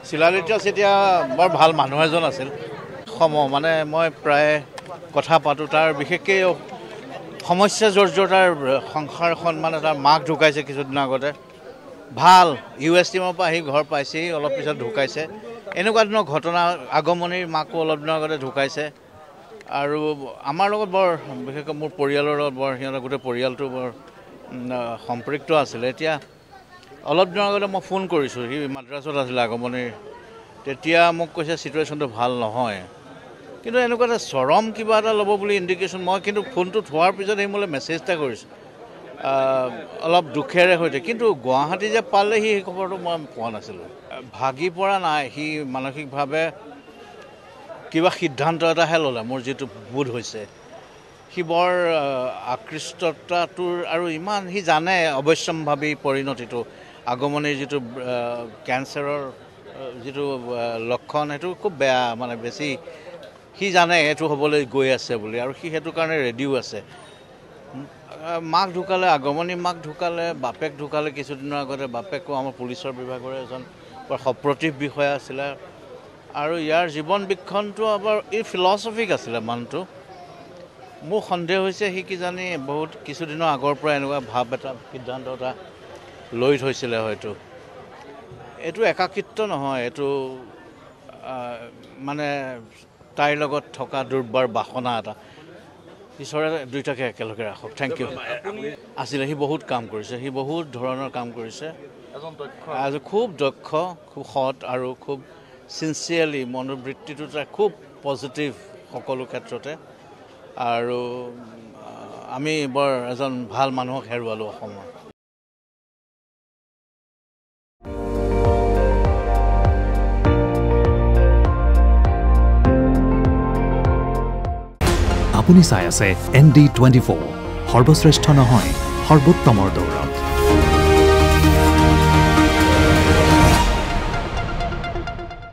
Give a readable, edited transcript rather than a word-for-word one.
শিলালিত এতিয়া বৰ ভাল মানুহ এজন আছিল মানে মই প্ৰায় কথা পাতোঁ তাৰ বিশেষকৈ সমস্যা জৰ্জৰ সংসাৰখন মানে তাৰ মাক ঢুকাইছে কিছুদিন আগতে ভাল US টিমৰ পৰা আহি ঘৰ পাইছেহি অলপ পিছত ঢুকাইছে এনেকুৱা ধৰণৰ ঘটনা আগমনিৰ মাকো অলপ দিনৰ আগতে ঢুকাইছে আৰু আমাৰ লগত বৰ বিশেষকৈ মোৰ পৰিয়ালৰ লগত বৰ সিহঁতৰ গোটেই পৰিয়ালটো বৰ সম্পৃক্ত আছিলে এতিয়া অলপ দিনৰ আগতে মই ফোন কৰিছোঁ সি মাদ্ৰাছত আছিলে আগমনিৰ তেতিয়া মোক কৈছে চিটুৱেশ্যনটো ভাল নহয় কিন্তু এনেকুৱা এটা চৰম কিবা এটা ল'ব বুলি ইণ্ডিকেশ্যন মই কিন্তু ফোনটো থোৱাৰ পিছত সি মোলৈ মেছেজ এটা কৰিছোঁ অলপ দুখেৰে সৈতে কিন্তু গুৱাহাটী যে পালেহি সেই খবৰটো মই পোৱা নাছিলোঁ ভাগি পৰা নাই সি মানসিকভাৱে কিবা সিদ্ধান্ত এটাহে ল'লে মোৰ যিটো বোধ হৈছে সি বৰ আকৃষ্টতাটোৰ আৰু ইমান সি জানে অৱশ্যম্ভাৱী পৰিণতিটো আগমনিৰ যিটো কেঞ্চাৰৰ যিটো লক্ষণ সেইটো খুব বেয়া মানে বেছি সি জানে এইটো হ'বলৈ গৈ আছে বুলি আৰু সি সেইটো কাৰণে ৰেডিও আছে মাক ঢুকালে আগমনি মাক ঢুকালে বাপেক ঢুকালে কিছুদিনৰ আগতে বাপেকো আমাৰ পুলিচৰ বিভাগৰে এজন বৰ সপ্ৰতিভ বিষয়া আছিলে আৰু ইয়াৰ জীৱন বীক্ষণটো আবাৰ এই ফিলচফিক আছিলে মানুহটো মোৰ সন্দেহ হৈছে সি কিজানি বহুত কিছুদিনৰ আগৰ পৰা এনেকুৱা ভাৱ এটা সিদ্ধান্ত এটা লৈ থৈছিলে হয়তো এইটো একাকিত্ব নহয় এইটো মানে তাইৰ লগত থকা দুৰ্বাৰ বাসনা এটা ঈশ্বৰে দুইটাকে একেলগে ৰাখক থেংক ইউ আছিলে সি বহুত কাম কৰিছে সি বহুত ধৰণৰ কাম কৰিছে খুব দক্ষ খুব সৎ আৰু খুব সিনচিয়াৰলি মনোবৃত্তিটো তাৰ খুব পজিটিভ সকলো ক্ষেত্ৰতে আৰু আমি বৰ এজন ভাল মানুহক হেৰুৱালোঁ অসমত আপুনি চাই আছে ND24 সৰ্বশ্ৰেষ্ঠ নহয় সৰ্বোত্তমৰ দৌৰত